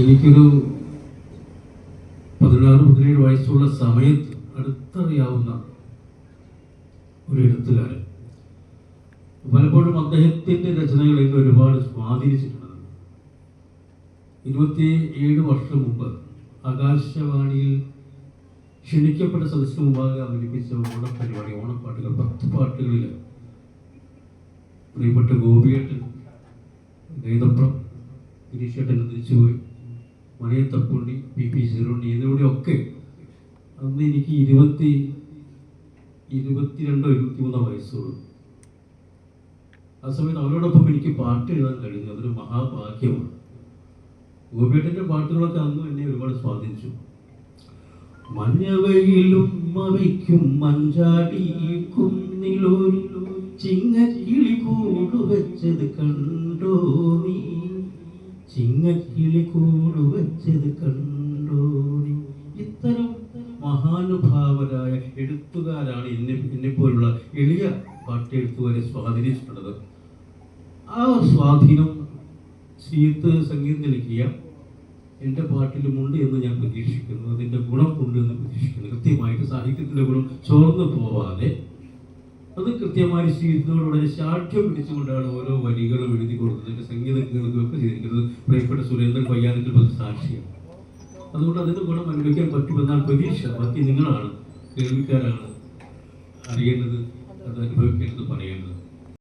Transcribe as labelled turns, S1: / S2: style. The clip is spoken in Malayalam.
S1: എനിക്കൊരു 16-17 വയസ്സുള്ള സമയത്ത് അടുത്തറിയാവുന്ന ഒരു എഴുത്തുകാരൻ, പലപ്പോഴും അദ്ദേഹത്തിൻ്റെ രചനകൾ എന്നെ ഒരുപാട് സ്വാധീനിച്ചിട്ടുണ്ട്. 27 വർഷം മുമ്പ് ആകാശവാണിയിൽ ക്ഷണിക്കപ്പെട്ട സദസ്സിന് മുമ്പാകെ അവതരിപ്പിച്ച ഓണപ്പരിപാടി, ഓണപ്പാട്ടുകൾ, 10 പാട്ടുകളിൽ പ്രിയപ്പെട്ട ഗോപിയേട്ടൻ, ഗൈതപ്രം, ഗിരീഷേട്ടൻ തിരിച്ചുപോയി, മണിയത്തപ്പുണ്ടി, PP സിറുണ്ണി എന്നിവരുടെയൊക്കെ അന്ന് എനിക്ക് 22-23 വയസ്സുള്ളൂ. ആ സമയത്ത് അവരോടൊപ്പം എനിക്ക് പാട്ട് എഴുതാൻ കഴിഞ്ഞു. അതൊരു മഹാഭാഗ്യമാണ്. ഗോപിയേട്ടൻ്റെ പാട്ടുകളൊക്കെ അന്നും എന്നെ ഒരുപാട് സ്വാധീനിച്ചു. മഞ്ഞവയിലും മവയ്ക്കും മഞ്ചാടി കുന്നിലൊരു ചിങ്ങക്കിളി കൂടുവച്ചത് കണ്ടോ നീ, ചിങ്ങക്കിളി കൂടുവച്ചത് കണ്ടോ നീ. ഇത്തരം മഹാനുഭാവരായ എഴുത്തുകാരാണ് എന്നെപ്പോലുള്ള എളിയ പാട്ടെഴുത്തുകാരെ സ്വാധീനിച്ചിട്ടുള്ളത്. ആ സ്വാധീനം ശ്രീത്ത് സംഗീതം നൽകിയ എൻ്റെ പാട്ടിലുമുണ്ട് എന്ന് ഞാൻ പ്രതീക്ഷിക്കുന്നു. അതിൻ്റെ ഗുണം ഉണ്ട് എന്ന് പ്രതീക്ഷിക്കുന്നു. കൃത്യമായിട്ട് സാഹിത്യത്തിൻ്റെ ഗുണം ചോർന്നു പോവാതെ അത് കൃത്യമായി ശ്രീത്തിനോട് വളരെ ശാഠ്യം പിടിച്ചുകൊണ്ടാണ് ഓരോ വരികളും എഴുതി കൊടുത്തത്. എൻ്റെ സംഗീതം കേൾക്കുകയൊക്കെ ചെയ്തിരിക്കുന്നത് പ്രിയപ്പെട്ട സുരേന്ദ്രൻ പയ്യാനത്തിൽ പല സാക്ഷിയാണ്. അതുകൊണ്ട് അതിൻ്റെ ഗുണം അനുഭവിക്കാൻ പറ്റുമെന്നാണ് പ്രതീക്ഷ. ബാക്കി നിങ്ങളാണ്, കേൾവിക്കാരാണ് അറിയേണ്ടത്, അത് അനുഭവിക്കേണ്ടത്, പറയേണ്ടത്.